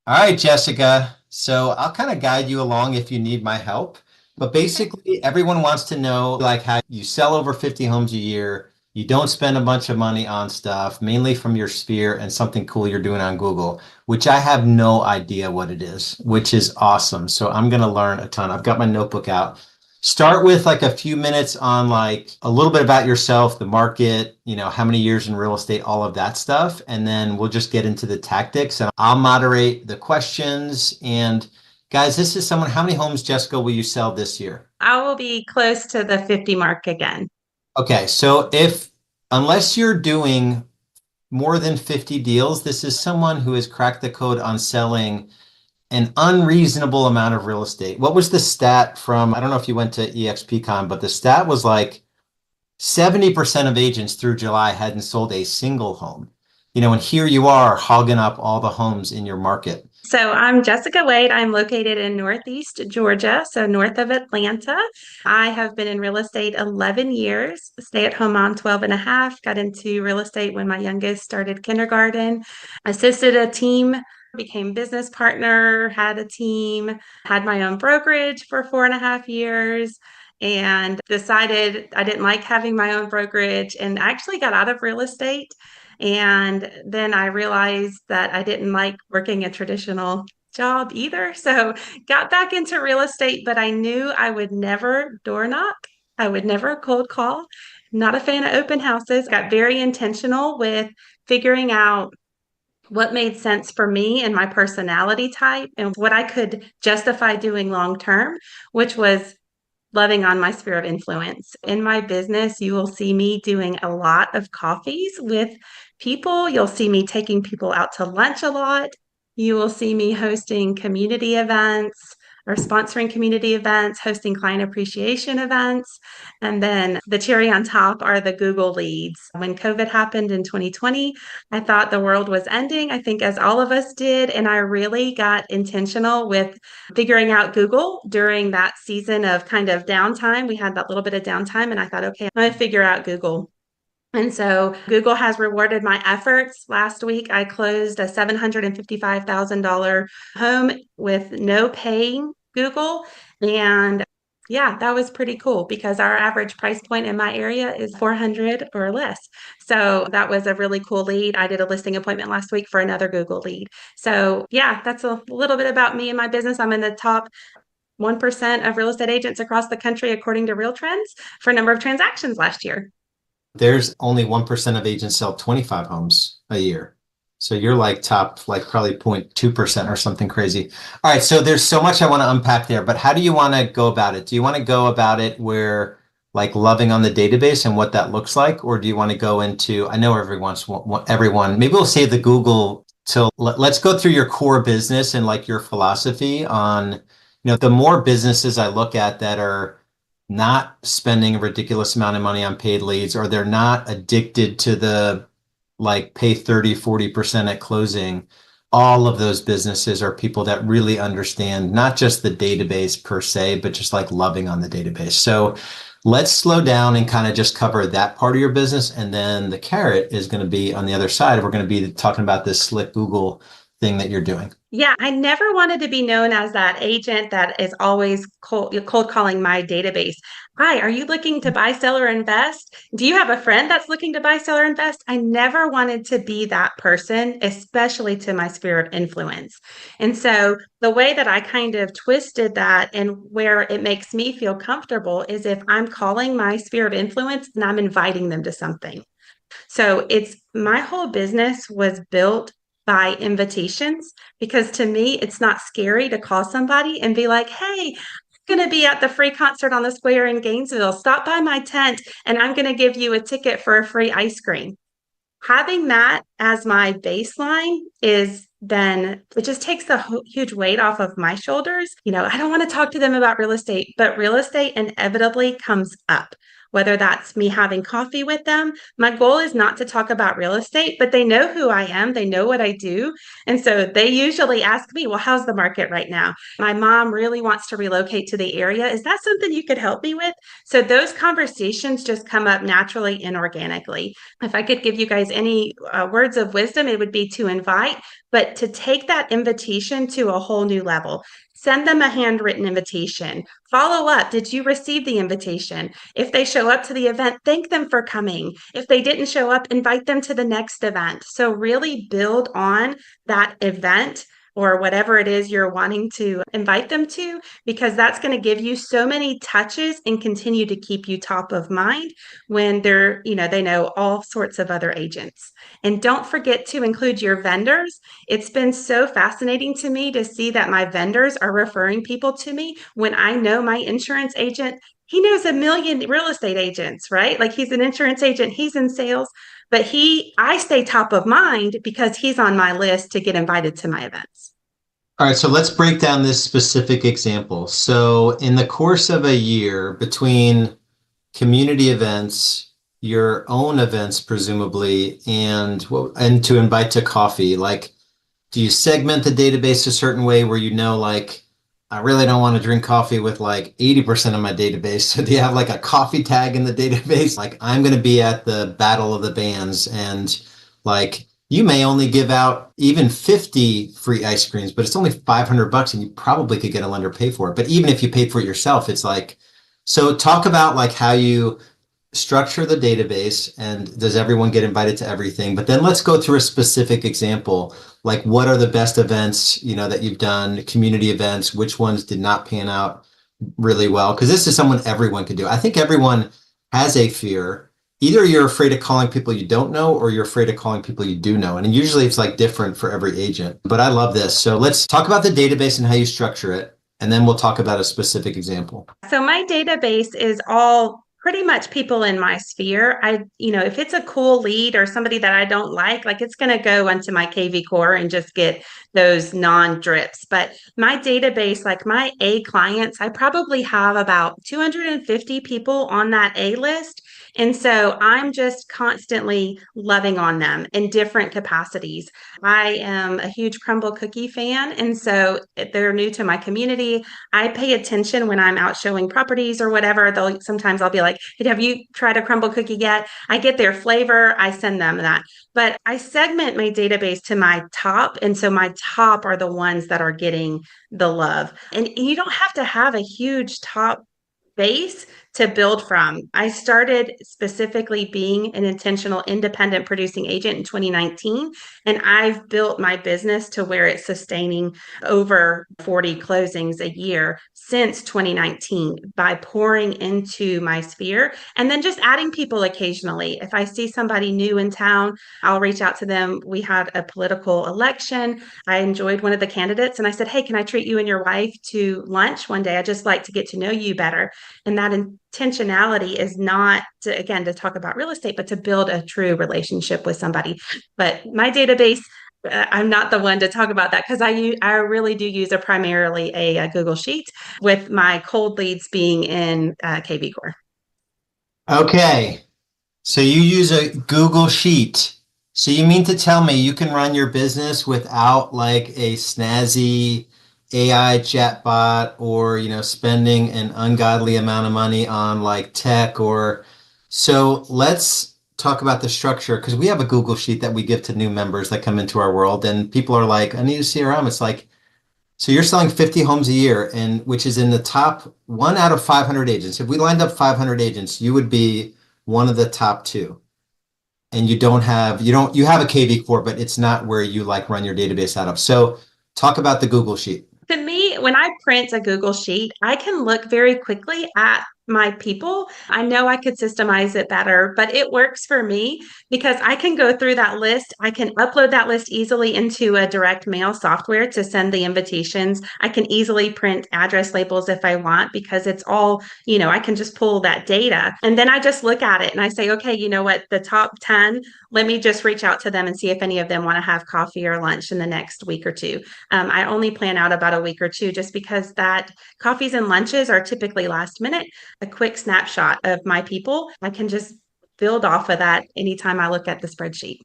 All right, Jessica. So I'll kind of guide you along if you need my help. But basically, everyone wants to know like how you sell over 50 homes a year. You don't spend a bunch of money on stuff, mainly from your sphere and something cool you're doing on Google, which I have no idea what it is, which is awesome. So I'm going to learn a ton. I've got my notebook out. Start with like a few minutes on like a little bit about yourself, the market, how many years in real estate, all of that stuff. And then we'll just get into the tactics and I'll moderate the questions. And guys, this is someone, how many homes, Jessica, will you sell this year? I will be close to the 50 mark again. Okay, so unless you're doing more than 50 deals, this is someone who has cracked the code on selling an unreasonable amount of real estate. What was the stat from, I don't know if you went to EXPCon, but the stat was like 70% of agents through July hadn't sold a single home. And here you are hogging up all the homes in your market. So I'm Jessica Wade. I'm located in Northeast Georgia, so north of Atlanta. I have been in real estate 11 years, stay-at-home mom 12 and a half, got into real estate when my youngest started kindergarten, assisted a team, became business partner, had a team, had my own brokerage for 4.5 years, and decided I didn't like having my own brokerage and actually got out of real estate. And then I realized that I didn't like working a traditional job either. So got back into real estate, but I knew I would never door knock. I would never cold call. Not a fan of open houses. Got very intentional with figuring out what made sense for me and my personality type and what I could justify doing long term, which was loving on my sphere of influence. In my business, you will see me doing a lot of coffees with people. You'll see me taking people out to lunch a lot. You will see me hosting community events or sponsoring community events, hosting client appreciation events. And then the cherry on top are the Google leads. When COVID happened in 2020, I thought the world was ending, I think, as all of us did. And I really got intentional with figuring out Google during that season of kind of downtime. We had that little bit of downtime, and I thought, okay, I'm going to figure out Google. And so Google has rewarded my efforts. Last week, I closed a $755,000 home with no paying Google. And yeah, that was pretty cool because our average price point in my area is 400 or less. So that was a really cool lead. I did a listing appointment last week for another Google lead. So yeah, that's a little bit about me and my business. I'm in the top 1% of real estate agents across the country, according to Real Trends, for number of transactions last year. There's only 1% of agents sell 25 homes a year. So you're like top, like probably 0.2% or something crazy. All right. So there's so much I want to unpack there, but how do you want to go about it? Do you want to go about it where like loving on the database and what that looks like? Or do you want to go into, I know everyone, maybe we'll save the Google till let's go through your core business and like your philosophy on, the more businesses I look at that are not spending a ridiculous amount of money on paid leads, or they're not addicted to the like pay 30-40% at closing. All of those businesses are people that really understand not just the database per se, but just like loving on the database. So let's slow down and kind of just cover that part of your business. And then the carrot is going to be on the other side. We're going to be talking about this slick Google thing that you're doing. Yeah, I never wanted to be known as that agent that is always cold calling my database. Hi, are you looking to buy, sell, or invest? Do you have a friend that's looking to buy, sell, or invest? I never wanted to be that person, especially to my sphere of influence. And so the way that I kind of twisted that and where it makes me feel comfortable is if I'm calling my sphere of influence and I'm inviting them to something. So it's my whole business was built by invitations because to me, it's not scary to call somebody and be like, hey, I'm going to be at the free concert on the square in Gainesville. Stop by my tent and I'm going to give you a ticket for a free ice cream. Having that as my baseline is then it just takes the huge weight off of my shoulders. I don't want to talk to them about real estate, but real estate inevitably comes up. whether that's me having coffee with them. My goal is not to talk about real estate, but they know who I am. They know what I do. And so they usually ask me, well, how's the market right now? My mom really wants to relocate to the area. Is that something you could help me with? So those conversations just come up naturally and organically. If I could give you guys any words of wisdom, it would be to invite, but to take that invitation to a whole new level. Send them a handwritten invitation. Follow up. Did you receive the invitation? If they show up to the event, thank them for coming. If they didn't show up, invite them to the next event. So really build on that event or whatever it is you're wanting to invite them to, because that's going to give you so many touches and continue to keep you top of mind when they know all sorts of other agents. And don't forget to include your vendors. It's been so fascinating to me to see that my vendors are referring people to me when I know my insurance agent. He knows a million real estate agents, right? Like he's an insurance agent, he's in sales, but I stay top of mind because he's on my list to get invited to my events. All right, so let's break down this specific example. So in the course of a year between community events, your own events, presumably, and to invite to coffee, like, do you segment the database a certain way where like, I really don't want to drink coffee with like 80% of my database. So do you have like a coffee tag in the database? Like, I'm going to be at the Battle of the Bands, and like, you may only give out even 50 free ice creams, but it's only $500 and you probably could get a lender pay for it. But even if you paid for it yourself, it's like, so talk about like how you structure the database and does everyone get invited to everything? But then let's go through a specific example. Like, what are the best events, that you've done, community events, which ones did not pan out really well? Because this is someone everyone could do. I think everyone has a fear. Either you're afraid of calling people you don't know, or you're afraid of calling people you do know. And usually it's like different for every agent. But I love this. So let's talk about the database and how you structure it. And then we'll talk about a specific example. So my database is all pretty much people in my sphere. If it's a cool lead or somebody that I don't like it's going to go onto my KV core and just get those non-drips. But my database, like my A clients, I probably have about 250 people on that A list. And so I'm just constantly loving on them in different capacities. I am a huge crumble cookie fan. And so if they're new to my community, I pay attention when I'm out showing properties or whatever. Sometimes I'll be like, hey, have you tried a crumble cookie yet? I get their flavor. I send them that. But I segment my database to my top. And so my top are the ones that are getting the love. And you don't have to have a huge top base to build from. I started specifically being an intentional independent producing agent in 2019, and I've built my business to where it's sustaining over 40 closings a year since 2019 by pouring into my sphere and then just adding people occasionally. If I see somebody new in town, I'll reach out to them. We had a political election. I enjoyed one of the candidates and I said, hey, can I treat you and your wife to lunch one day? I just like to get to know you better. And that intentionality is not to talk about real estate, but to build a true relationship with somebody. But my database, I'm not the one to talk about that because I really do use primarily a Google Sheet, with my cold leads being in KV Core. Okay, so you use a Google Sheet. So you mean to tell me you can run your business without like a snazzy AI chatbot or, spending an ungodly amount of money on like tech so let's talk about the structure, because we have a Google Sheet that we give to new members that come into our world, and people are like, I need a CRM. It's like, so you're selling 50 homes a year, and which is in the top 1 out of 500 agents. If we lined up 500 agents, you would be one of the top 2. And you have a KV core, but it's not where you like run your database out of. So talk about the Google Sheet. To me, when I print a Google Sheet, I can look very quickly at my people. I know I could systemize it better, but it works for me because I can go through that list. I can upload that list easily into a direct mail software to send the invitations. I can easily print address labels if I want, because it's all, I can just pull that data. And then I just look at it and I say, okay, you know what, the top 10, let me just reach out to them and see if any of them want to have coffee or lunch in the next week or two. I only plan out about a week or two just because that coffees and lunches are typically last minute. a quick snapshot of my people. I can just build off of that anytime I look at the spreadsheet.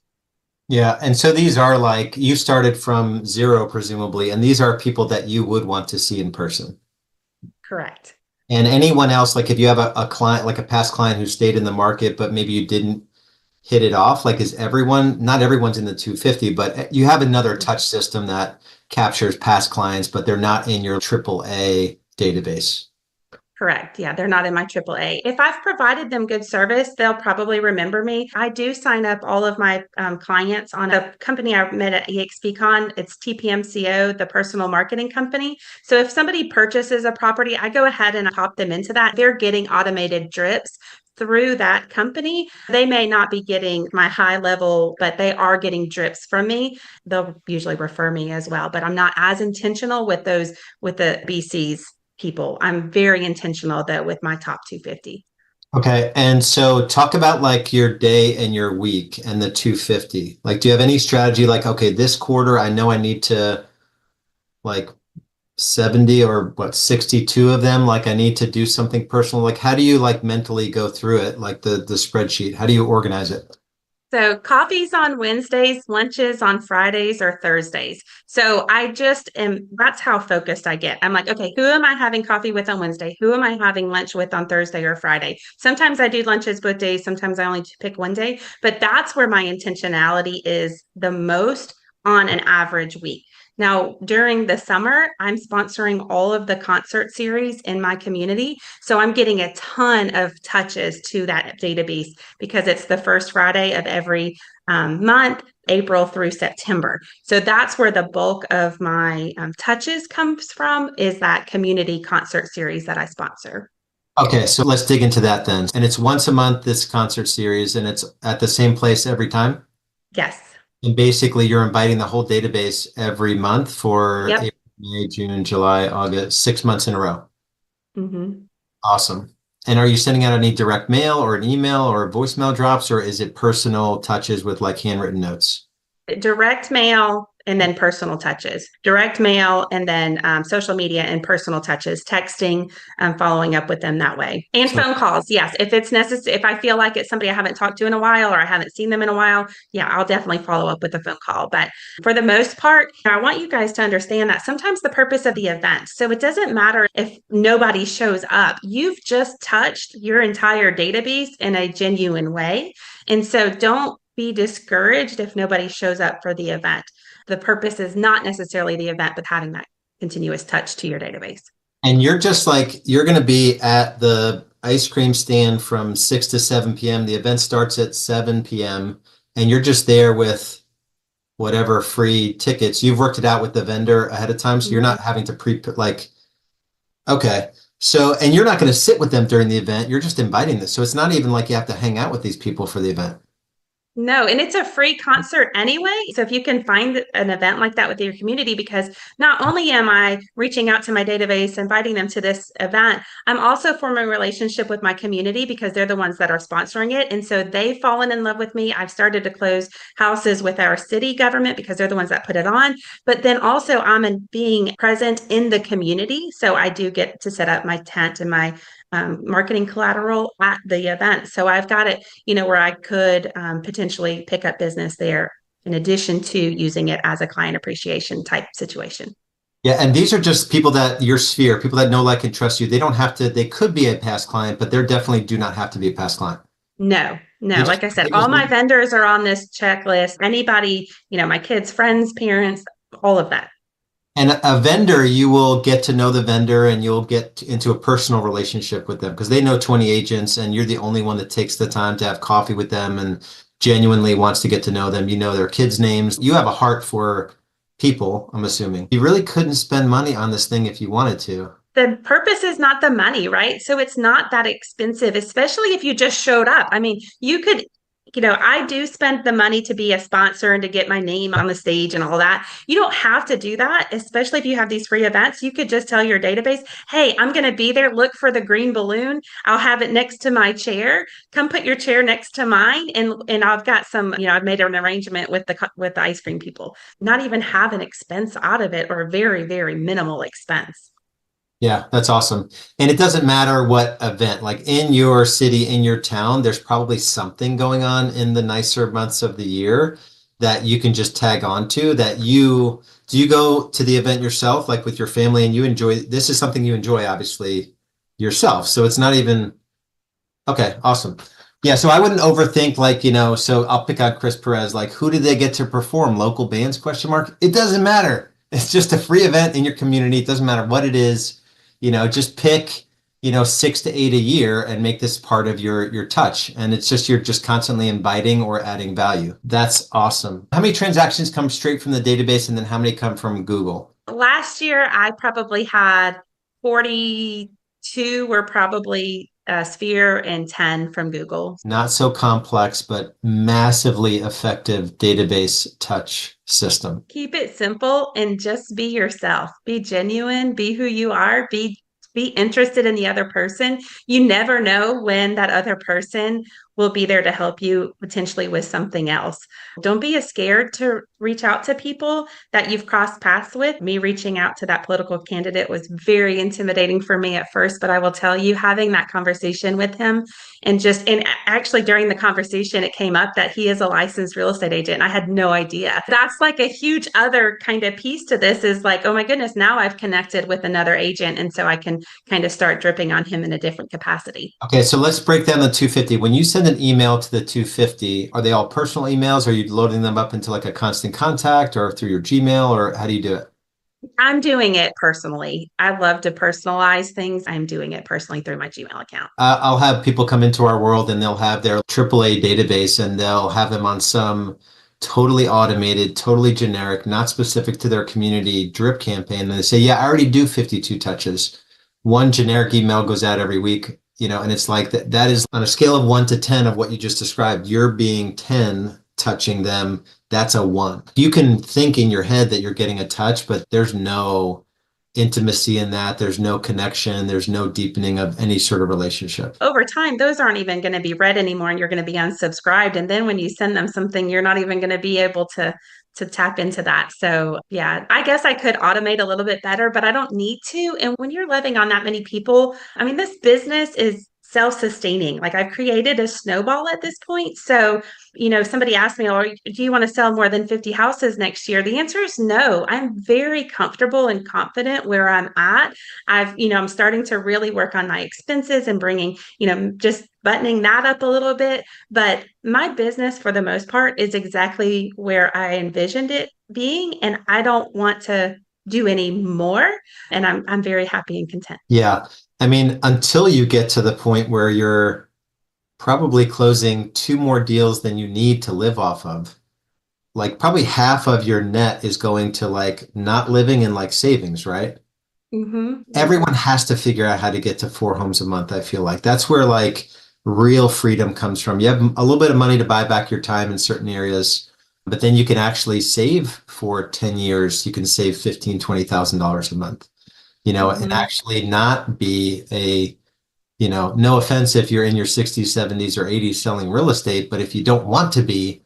Yeah. And so these are like you started from zero, presumably, and these are people that you would want to see in person. Correct. And anyone else, like if you have a client, like a past client who stayed in the market, but maybe you didn't hit it off, like is everyone, not everyone's in the 250, but you have another touch system that captures past clients, but they're not in your triple A database. Correct. Yeah, they're not in my AAA. If I've provided them good service, they'll probably remember me. I do sign up all of my clients on a company I met at EXPCon. It's TPMCO, the personal marketing company. So if somebody purchases a property, I go ahead and pop them into that. They're getting automated drips through that company. They may not be getting my high level, but they are getting drips from me. They'll usually refer me as well, but I'm not as intentional with those, with the BCs people. I'm very intentional though with my top 250. Okay. And so talk about like your day and your week and the 250. Like, do you have any strategy like, okay, this quarter, I know I need to like 70 or what, 62 of them, like I need to do something personal. Like, how do you like mentally go through it? Like the spreadsheet, how do you organize it? So coffees on Wednesdays, lunches on Fridays or Thursdays. So I just am, that's how focused I get. I'm like, okay, who am I having coffee with on Wednesday? Who am I having lunch with on Thursday or Friday? Sometimes I do lunches both days. Sometimes I only pick one day, but that's where my intentionality is the most on an average week. Now, during the summer, I'm sponsoring all of the concert series in my community. So I'm getting a ton of touches to that database because it's the first Friday of every month, April through September. So that's where the bulk of my touches comes from, is that community concert series that I sponsor. Okay, so let's dig into that then. And it's once a month, this concert series, and it's at the same place every time. Yes. And basically, you're inviting the whole database every month for Yep. April, May, June, July, August, 6 months in a row. Mm-hmm. Awesome. And are you sending out any direct mail or an email or voicemail drops, or is it personal touches with like handwritten notes? Direct mail and then personal touches, direct mail and then social media and personal touches, texting, following up with them that way, and So, phone calls. Yes, if it's necessary, if I feel like it's somebody I haven't talked to in a while or I haven't seen them in a while, yeah, I'll definitely follow up with a phone call. But for the most part, I want you guys to understand that sometimes the purpose of the event, so it doesn't matter if nobody shows up, you've just touched your entire database in a genuine way. And so don't be discouraged if nobody shows up for the event. The purpose is not necessarily the event, but having that continuous touch to your database. and you're just like, you're going to be at the ice cream stand from 6 to 7 p.m. The event starts at 7 p.m. and you're just there with whatever free tickets. You've worked it out with the vendor ahead of time, so you're Mm-hmm. not having to like, okay. So, and you're not going to sit with them during the event. You're just inviting this. So it's not even like you have to hang out with these people for the event. No, and it's a free concert anyway. So if you can find an event like that with your community, because not only am I reaching out to my database, inviting them to this event, I'm also forming a relationship with my community because they're the ones that are sponsoring it. And so they've fallen in love with me. I've started to close houses with our city government because they're the ones that put it on. But then also I'm being present in the community. So I do get to set up my tent and my marketing collateral at the event. So I've got it, where I could potentially pick up business there in addition to using it as a client appreciation type situation. Yeah, and these are just people that your sphere, people that know, like, and trust you. They don't have to, they could be a past client, but they're definitely do not have to be a past client. No, They no. just, Like I said, they all just my need, vendors are on this checklist. Anybody, my kids, friends, parents, all of that. and a vendor, you will get to know the vendor and you'll get into a personal relationship with them because they know 20 agents and you're the only one that takes the time to have coffee with them and genuinely wants to get to know them. You know their kids' names. You have a heart for people, I'm assuming. You really couldn't spend money on this thing if you wanted to. The purpose is not the money, right? So it's not that expensive, especially if you just showed up. I mean, you could, I do spend the money to be a sponsor and to get my name on the stage and all that. You don't have to do that, especially if you have these free events. You could just tell your database, hey, I'm going to be there. Look for the green balloon. I'll have it next to my chair. Come put your chair next to mine. And I've got some, I've made an arrangement with the ice cream people, not even have an expense out of it or a very, very minimal expense. Yeah, that's awesome. And it doesn't matter what event, like in your city, in your town, there's probably something going on in the nicer months of the year that you can just tag on to that do you go to the event yourself, like with your family and you enjoy, this is something you enjoy, obviously yourself. So it's not even, okay, awesome. Yeah, so I wouldn't overthink like, so I'll pick on Chris Perez, like who did they get to perform? Local bands, question mark? It doesn't matter. It's just a free event in your community. It doesn't matter what it is. Just pick, 6 to 8 a year and make this part of your touch. And it's just you're just constantly inviting or adding value. That's awesome. How many transactions come straight from the database and then how many come from Google? Last year, I probably had 42 were probably Sphere and 10 from Google. Not so complex, but massively effective database touch system. Keep it simple and just be yourself. Be genuine, be who you are, be interested in the other person. You never know when that other person will be there to help you potentially with something else. Don't be as scared to reach out to people that you've crossed paths with. Me reaching out to that political candidate was very intimidating for me at first, but I will tell you, having that conversation with him and actually during the conversation, it came up that he is a licensed real estate agent. I had no idea. That's like a huge other kind of piece to this is like, oh my goodness, now I've connected with another agent. And so I can kind of start dripping on him in a different capacity. Okay, so let's break down the 250. When you send an email to the 250, are they all personal emails? Are you loading them up into like a constant contact or through your Gmail or how do you do it? I'm doing it personally. I love to personalize things. I'm doing it personally through my Gmail account. I'll have people come into our world and they'll have their AAA database and they'll have them on some totally automated, totally generic, not specific to their community drip campaign. And they say, yeah, I already do 52 touches. One generic email goes out every week, and it's like that is on a scale of 1 to 10 of what you just described. You're being 10 touching them. That's a 1. You can think in your head that you're getting a touch, but there's no intimacy in that. There's no connection. There's no deepening of any sort of relationship. Over time, those aren't even going to be read anymore and you're going to be unsubscribed. And then when you send them something, you're not even going to be able to tap into that. So yeah, I guess I could automate a little bit better, but I don't need to. And when you're living on that many people, I mean, this business is self-sustaining. Like I've created a snowball at this point. So, somebody asked me, oh, do you want to sell more than 50 houses next year? The answer is no. I'm very comfortable and confident where I'm at. I'm starting to really work on my expenses and bringing, just buttoning that up a little bit. But my business, for the most part, is exactly where I envisioned it being. And I don't want to do any more. And I'm very happy and content. Yeah. I mean, until you get to the point where you're probably closing 2 more deals than you need to live off of, like probably half of your net is going to like not living and like savings, right? Mm-hmm. Everyone has to figure out how to get to 4 homes a month. I feel like that's where like real freedom comes from. You have a little bit of money to buy back your time in certain areas, but then you can actually save for 10 years. You can save $15,000, $20,000 a month. And actually not be no offense if you're in your 60s, 70s, or 80s selling real estate, but if you don't want to be,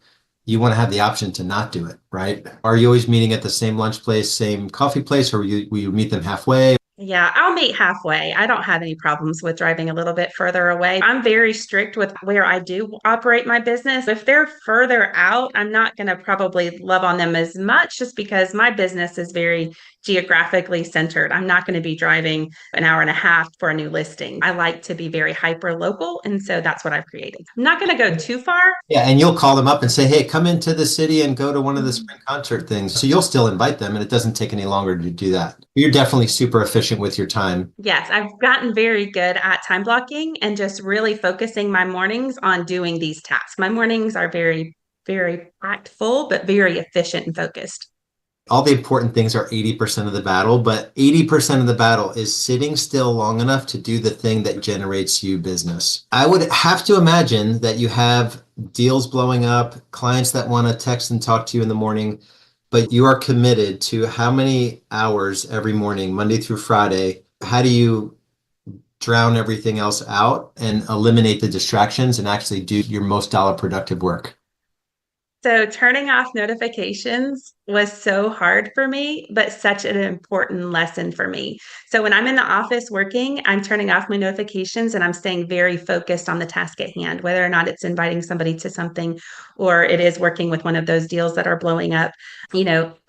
you want to have the option to not do it, right? Are you always meeting at the same lunch place, same coffee place, or will you meet them halfway? Yeah, I'll meet halfway. I don't have any problems with driving a little bit further away. I'm very strict with where I do operate my business. If they're further out, I'm not going to probably love on them as much just because my business is very geographically centered. I'm not going to be driving an hour and a half for a new listing. I like to be very hyper local. And so that's what I've created. I'm not going to go too far. Yeah, and you'll call them up and say, hey, come into the city and go to one of the spring concert things. So you'll still invite them and it doesn't take any longer to do that. You're definitely super efficient with your time. Yes, I've gotten very good at time blocking and just really focusing my mornings on doing these tasks. My mornings are very, very packed full, but very efficient and focused. All the important things are 80% of the battle, but 80% of the battle is sitting still long enough to do the thing that generates you business. I would have to imagine that you have deals blowing up, clients that want to text and talk to you in the morning, but you are committed to how many hours every morning, Monday through Friday. How do you drown everything else out and eliminate the distractions and actually do your most dollar productive work? So turning off notifications was so hard for me, but such an important lesson for me. So when I'm in the office working, I'm turning off my notifications and I'm staying very focused on the task at hand, whether or not it's inviting somebody to something or it is working with one of those deals that are blowing up.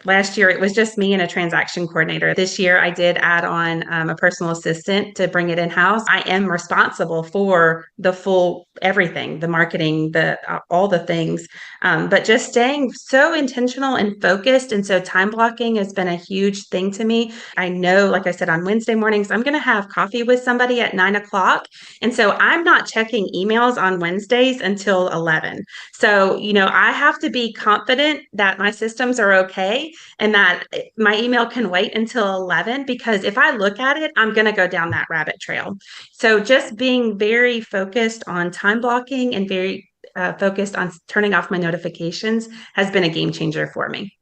Last year it was just me and a transaction coordinator. This year I did add on a personal assistant to bring it in house. I am responsible for the full everything, the marketing, the all the things, but just staying so intentional and focused. And so time blocking has been a huge thing to me. I know, like I said, on Wednesday mornings, I'm going to have coffee with somebody at 9 o'clock. And so I'm not checking emails on Wednesdays until 11. So, I have to be confident that my systems are okay and that my email can wait until 11, because if I look at it, I'm going to go down that rabbit trail. So just being very focused on time blocking and very focused on turning off my notifications has been a game changer for me.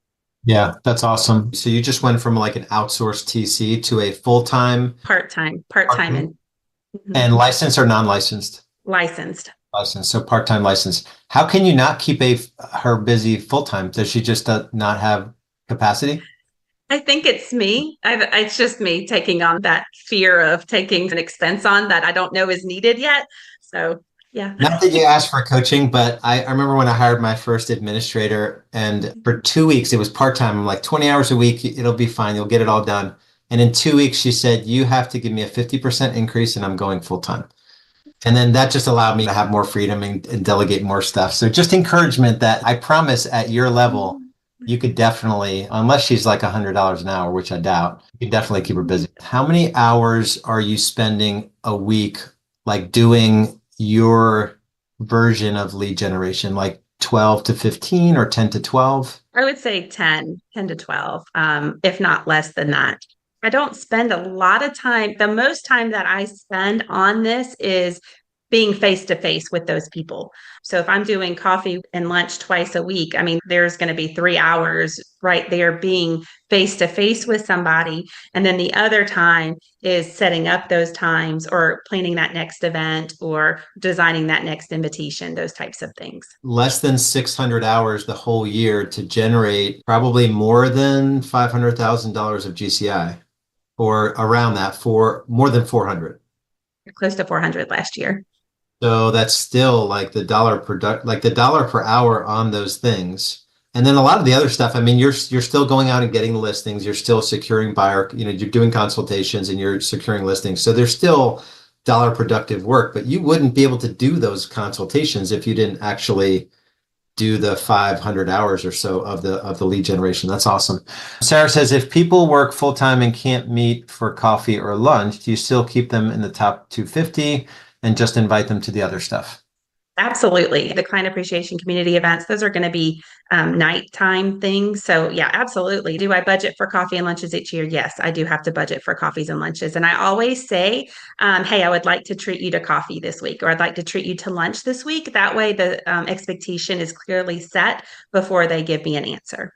Yeah, that's awesome. So you just went from like an outsourced TC to a full-time Part time, part-time and mhm, and licensed or non-licensed? licensed. Licensed, so part-time licensed. How can you not keep her busy full-time? Does she just not have capacity? I think it's me. It's just me taking on that fear of taking an expense on that I don't know is needed yet. So, yeah. Not that you asked for coaching, but I remember when I hired my first administrator, and for 2 weeks it was part-time. I'm like 20 hours a week, it'll be fine. You'll get it all done. And in 2 weeks, she said, you have to give me a 50% increase and I'm going full-time. And then that just allowed me to have more freedom and delegate more stuff. So just encouragement that I promise at your level, you could definitely, unless she's like $100 an hour, which I doubt, you could definitely keep her busy. How many hours are you spending a week like doing your version of lead generation, like 12 to 15 or 10 to 12? I would say 10 to 12, if not less than that. I don't spend a lot of time. The most time that I spend on this is being face to face with those people. So if I'm doing coffee and lunch twice a week, I mean, there's going to be 3 hours right there being face to face with somebody. And then the other time is setting up those times or planning that next event or designing that next invitation, those types of things. Less than 600 hours the whole year to generate probably more than $500,000 of GCI or around that for more than 400. Close to 400 last year. So that's still like like the dollar per hour on those things. And then a lot of the other stuff, I mean, you're still going out and getting the listings, you're still securing buyer, you're doing consultations and you're securing listings. So there's still dollar productive work, but you wouldn't be able to do those consultations if you didn't actually do the 500 hours or so of the lead generation. That's awesome. Sarah says, if people work full time and can't meet for coffee or lunch, do you still keep them in the top 250 and just invite them to the other stuff? Absolutely. The client appreciation community events, those are going to be nighttime things. So, yeah, absolutely. Do I budget for coffee and lunches each year? Yes, I do have to budget for coffees and lunches. And I always say, hey, I would like to treat you to coffee this week, or I'd like to treat you to lunch this week. That way, the expectation is clearly set before they give me an answer.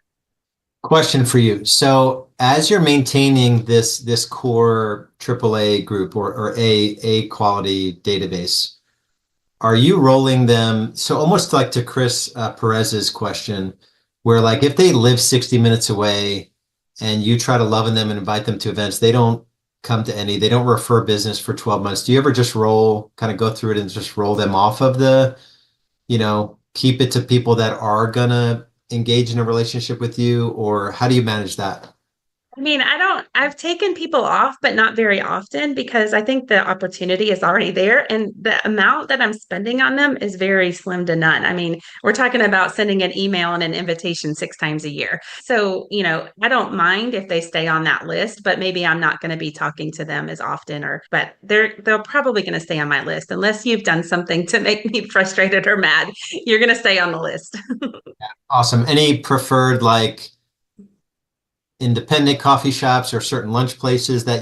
Question for you. So as you're maintaining this core AAA group or A quality database, are you rolling them? So almost like to Chris Perez's question, where like if they live 60 minutes away and you try to love on them and invite them to events, they don't come to any, they don't refer business for 12 months. Do you ever just kind of go through it and just roll them off of keep it to people that are gonna engage in a relationship with you, or how do you manage that? I mean, I've taken people off, but not very often because I think the opportunity is already there. And the amount that I'm spending on them is very slim to none. I mean, we're talking about sending an email and an invitation 6 times a year. So, I don't mind if they stay on that list, but maybe I'm not going to be talking to them as often but they're probably going to stay on my list unless you've done something to make me frustrated or mad. You're going to stay on the list. Awesome. Any preferred like independent coffee shops or certain lunch places that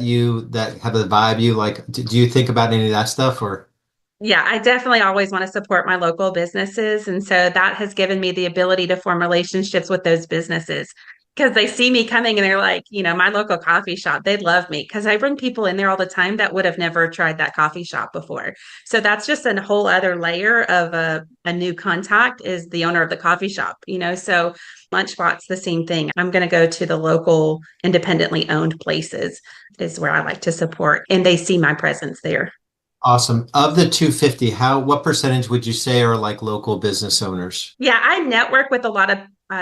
have a vibe you like? Do you think about any of that stuff or? Yeah, I definitely always want to support my local businesses. And so that has given me the ability to form relationships with those businesses. because they see me coming and they're like, my local coffee shop, they love me because I bring people in there all the time that would have never tried that coffee shop before. So that's just a whole other layer of a new contact is the owner of the coffee shop. So Lunchbox, the same thing. I'm going to go to the local independently owned places is where I like to support, and they see my presence there. Awesome. Of the 250, what percentage would you say are like local business owners? Yeah, I network with a lot of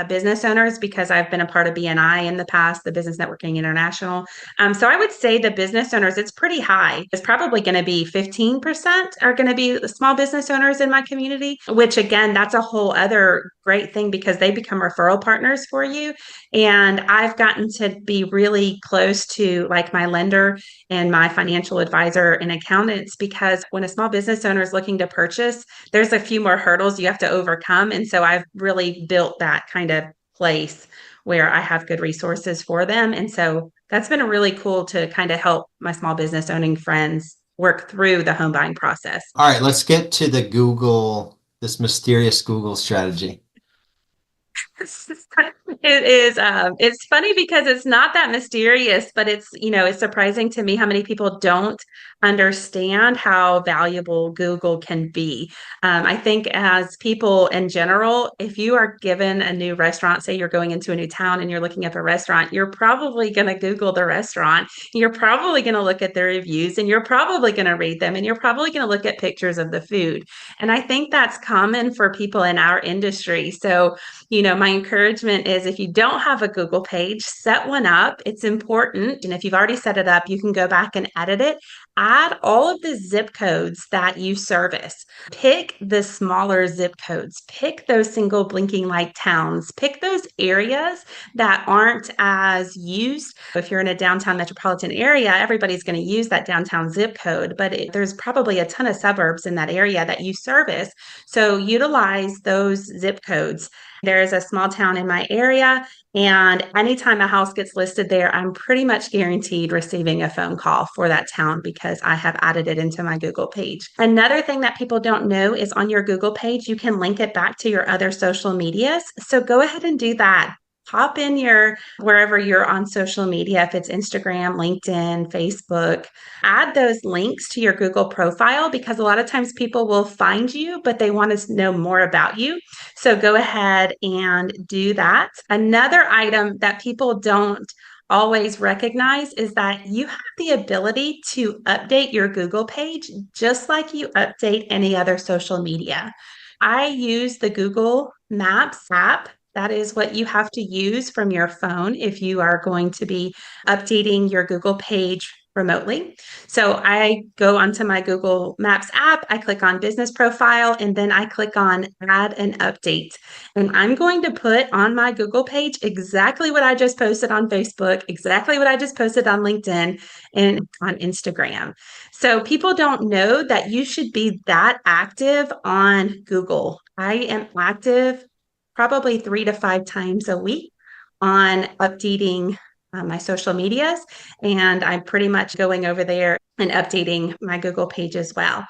business owners because I've been a part of BNI in the past, the Business Networking International. So I would say the business owners, it's pretty high. It's probably going to be 15% are going to be the small business owners in my community, which again, that's a whole other great thing because they become referral partners for you. And I've gotten to be really close to like my lender and my financial advisor and accountants because when a small business owner is looking to purchase, there's a few more hurdles you have to overcome. And so I've really built that kind of place where I have good resources for them. And so that's been really cool to kind of help my small business owning friends work through the home buying process. All right, let's get to this mysterious Google strategy. It is it's funny because it's not that mysterious, but it's surprising to me how many people don't understand how valuable Google can be. I think as people in general, if you are given a new restaurant, say you're going into a new town and you're looking up a restaurant, you're probably going to Google the restaurant. You're probably going to look at the reviews and you're probably going to read them and you're probably going to look at pictures of the food. And I think that's common for people in our industry. So my encouragement is if you don't have a Google page, set one up. It's important. And if you've already set it up, you can go back and edit it. Add all of the zip codes that you service. Pick the smaller zip codes. Pick those single blinking light towns. Pick those areas that aren't as used. If you're in a downtown metropolitan area, everybody's going to use that downtown zip code, but there's probably a ton of suburbs in that area that you service. So utilize those zip codes. There's a small town in my area, and anytime a house gets listed there, I'm pretty much guaranteed receiving a phone call for that town because I have added it into my Google page. Another thing that people don't know is on your Google page, you can link it back to your other social medias. So go ahead and do that. Pop in wherever you're on social media, if it's Instagram, LinkedIn, Facebook, add those links to your Google profile because a lot of times people will find you, but they want to know more about you. So go ahead and do that. Another item that people don't always recognize is that you have the ability to update your Google page just like you update any other social media. I use the Google Maps app. That is what you have to use from your phone if you are going to be updating your Google page remotely. So I go onto my Google Maps app, I click on business profile, and then I click on add an update. And I'm going to put on my Google page exactly what I just posted on Facebook, exactly what I just posted on LinkedIn and on Instagram. So people don't know that you should be that active on Google. I am active probably 3 to 5 times a week on updating my social medias. And I'm pretty much going over there and updating my Google page as well.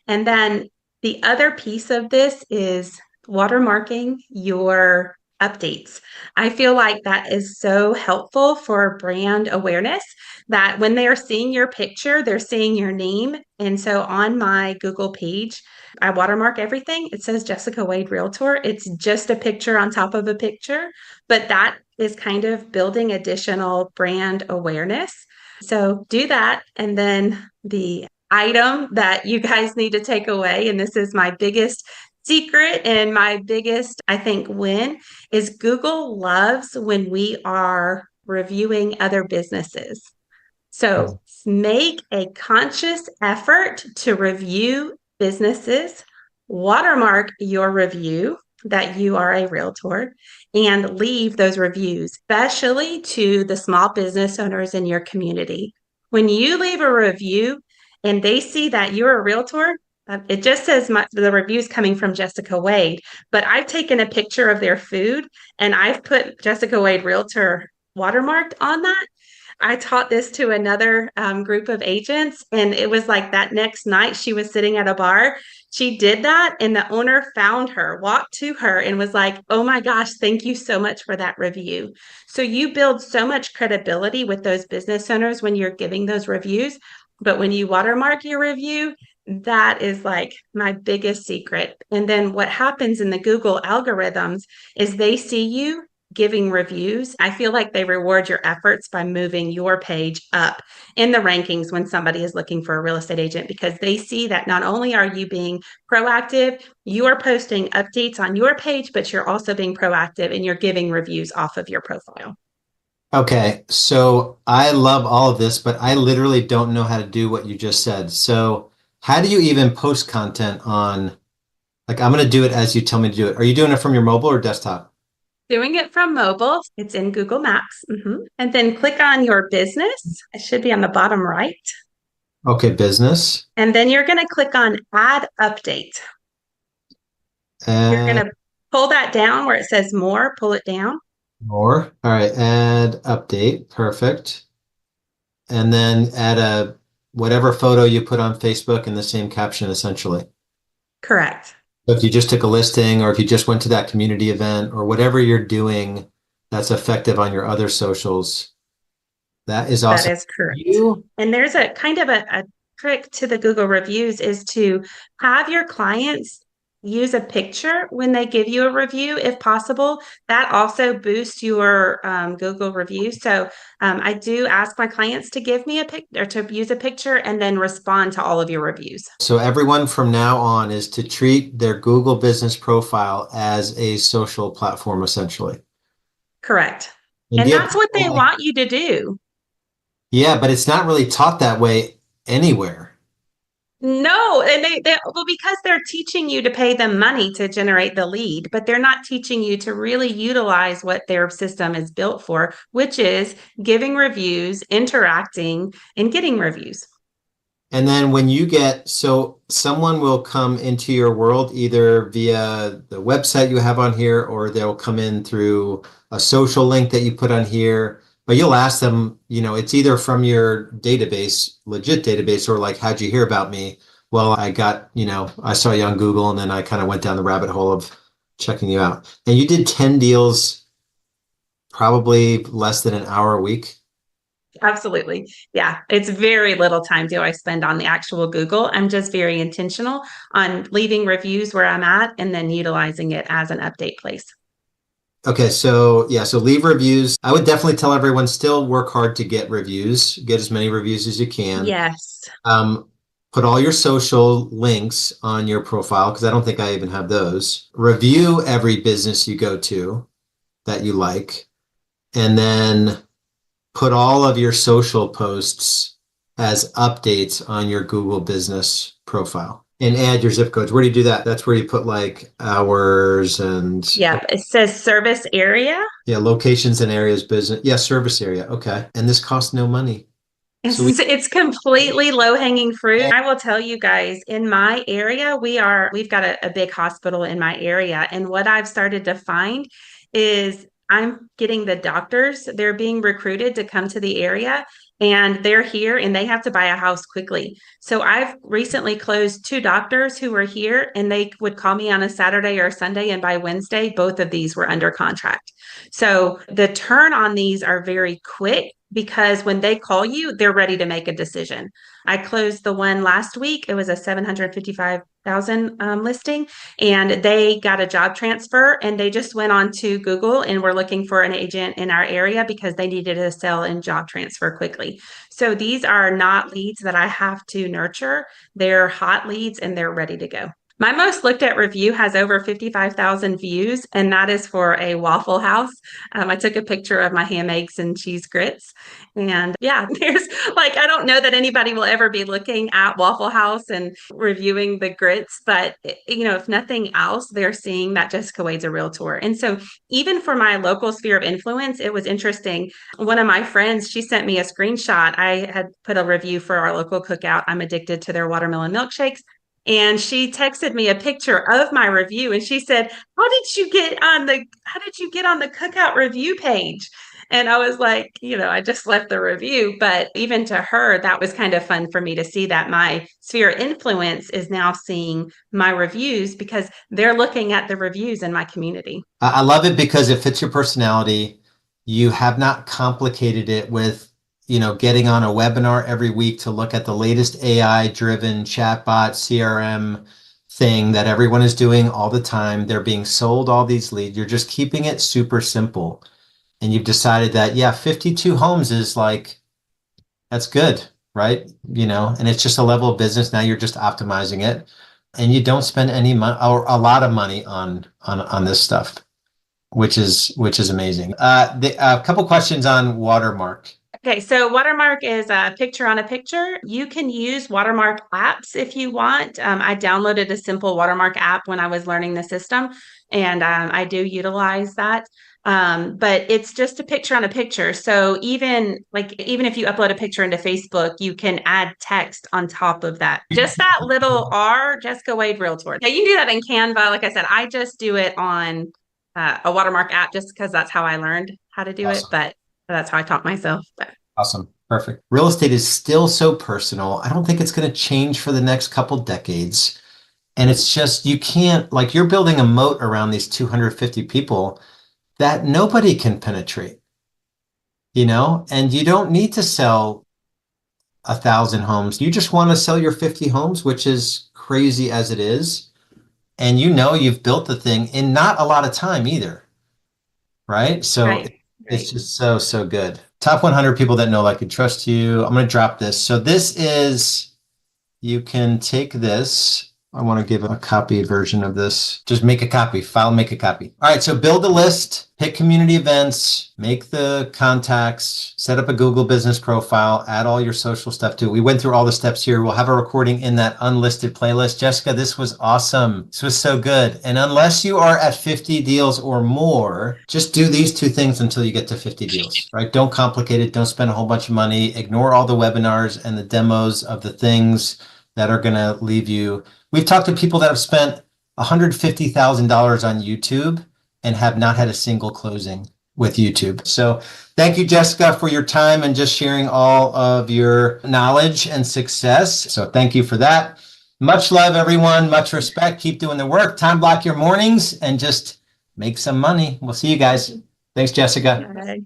And then the other piece of this is watermarking your updates. I feel like that is so helpful for brand awareness that when they are seeing your picture, they're seeing your name. And so on my Google page, I watermark everything. It says Jessica Wade Realtor. It's just a picture on top of a picture, but that is kind of building additional brand awareness. So do that. And then the item that you guys need to take away, and this is my biggest secret and my biggest, I think, win, is Google loves when we are reviewing other businesses. So make a conscious effort to review businesses, watermark your review that you are a realtor, and leave those reviews, especially to the small business owners in your community. When you leave a review and they see that you're a realtor, it just says the review's coming from Jessica Wade, but I've taken a picture of their food and I've put Jessica Wade Realtor watermarked on that. I taught this to another group of agents, and it was like that next night she was sitting at a bar. She did that, and the owner found her, walked to her, and was like, "Oh my gosh, thank you so much for that review." So you build so much credibility with those business owners when you're giving those reviews. But when you watermark your review, that is like my biggest secret. And then what happens in the Google algorithms is they see you giving reviews. I feel like they reward your efforts by moving your page up in the rankings when somebody is looking for a real estate agent, because they see that not only are you being proactive, you are posting updates on your page, but you're also being proactive and you're giving reviews off of your profile. Okay, so I love all of this, but I literally don't know how to do what you just said. So how do you even post content on, like, I'm going to do it as you tell me to do it. Are you doing it from your mobile or desktop? Doing it from mobile, it's in Google Maps. And then click on your business. It should be on the bottom right. Okay, business. And then you're going to click on Add Update. You're going Add to pull that down where it says More, pull it down. more. All right, add update. Perfect. And then add a whatever photo you put on Facebook in the same caption, essentially. Correct. So if you just took a listing or if you just went to that community event or whatever you're doing that's effective on your other socials, that is That awesome. is correct. You, And there's a kind of a trick to the Google reviews is to have your clients use a picture when they give you a review, if possible. That also boosts your Google review. So I do ask my clients to give me a picture or to use a picture and then respond to all of your reviews. so everyone from now on is to treat their Google business profile as a social platform, essentially. Correct. And And do you have that's what they people like, want you to do. yeah, but it's not really taught that way anywhere. No, and they well, because they're teaching you to pay them money to generate the lead, but they're not teaching you to really utilize what their system is built for, which is giving reviews, interacting, and getting reviews. And then when you get, so someone will come into your world either via the website you have on here, or they'll come in through a social link that you put on here. But you'll ask them, it's either from your database, legit database, or like, how'd you hear about me? Well, I got, I saw you on Google and then I kind of went down the rabbit hole of checking you out. And you did 10 deals, probably less than an hour a week. Absolutely. Yeah, it's very little time do I spend on the actual Google. I'm just very intentional on leaving reviews where I'm at and then utilizing it as an update place. Okay, so yeah, so leave reviews. I would definitely tell everyone still work hard to get reviews, get as many reviews as you can. Yes. Put all your social links on your profile because I don't think I even have those. Review every business you go to that you like, and then put all of your social posts as updates on your Google business profile. And add your zip codes. Where do you do that? That's where you put like hours and Yeah, it says service area. yeah, locations and areas, business. Yeah, service area. Okay. And this costs no money. So It's completely low hanging fruit. I will tell you guys, in my area, we've got a big hospital in my area. And what I've started to find is I'm getting the doctors, they're being recruited to come to the area and they're here and they have to buy a house quickly. So I've recently closed two doctors who were here and they would call me on a Saturday or a Sunday. And by Wednesday, both of these were under contract. So the turn on these are very quick because when they call you, they're ready to make a decision. I closed the one last week. It was a 755,000 listing, and they got a job transfer and they just went on to Google and were looking for an agent in our area because they needed to sell and job transfer quickly. So these are not leads that I have to nurture. They're hot leads and they're ready to go. My most looked at review has over 55,000 views, and that is for a Waffle House. I took a picture of my ham, eggs, and cheese grits. And yeah, there's like, I don't know that anybody will ever be looking at Waffle House and reviewing the grits, but if nothing else, they're seeing that Jessica Wade's a realtor. And so even for my local sphere of influence, it was interesting. One of my friends, she sent me a screenshot. I had put a review for our local cookout. I'm addicted to their watermelon milkshakes. And she texted me a picture of my review and she said, how did you get on the cookout review page? And I was like, I just left the review. But even to her, that was kind of fun for me to see that my sphere of influence is now seeing my reviews because they're looking at the reviews in my community. I love it because it fits your personality. You have not complicated it with, getting on a webinar every week to look at the latest AI-driven chatbot CRM thing that everyone is doing all the time. They're being sold all these leads. You're just keeping it super simple. And you've decided that, yeah, 52 homes is like, that's good, right? And it's just a level of business. Now you're just optimizing it and you don't spend any money or a lot of money on this stuff, which is amazing. A couple questions on Watermark. Okay, so Watermark is a picture on a picture. You can use Watermark apps if you want. I downloaded a simple Watermark app when I was learning the system, and I do utilize that. But it's just a picture on a picture. So even if you upload a picture into Facebook, you can add text on top of that. Just that little R, Jessica Wade Realtor. Now you can do that in Canva. Like I said, I just do it on a Watermark app just because that's how I learned how to do it. But that's how I taught myself. Awesome. Perfect. Real estate is still so personal. I don't think it's going to change for the next couple decades. And it's just, you can't, like, you're building a moat around these 250 people that nobody can penetrate, and you don't need to sell 1,000 homes. You just want to sell your 50 homes, which is crazy as it is. And you've built the thing in not a lot of time either. Right. So Right. it's just so good. Top 100 people that know, like, and trust you. I'm going to drop this. So you can take this. I want to give a copy version of this. Just make a copy, file, make a copy. All right, so build a list, pick community events, make the contacts, set up a Google business profile, add all your social stuff to it. We went through all the steps here. We'll have a recording in that unlisted playlist. Jessica, this was awesome. This was so good. And unless you are at 50 deals or more, just do these two things until you get to 50 deals, right? Don't complicate it. Don't spend a whole bunch of money. Ignore all the webinars and the demos of the things that are going to leave you. We've talked to people that have spent $150,000 on YouTube and have not had a single closing with YouTube. So thank you, Jessica, for your time and just sharing all of your knowledge and success. So thank you for that. Much love, everyone. Much respect. Keep doing the work. Time block your mornings and just make some money. We'll see you guys. Thanks, Jessica. Okay.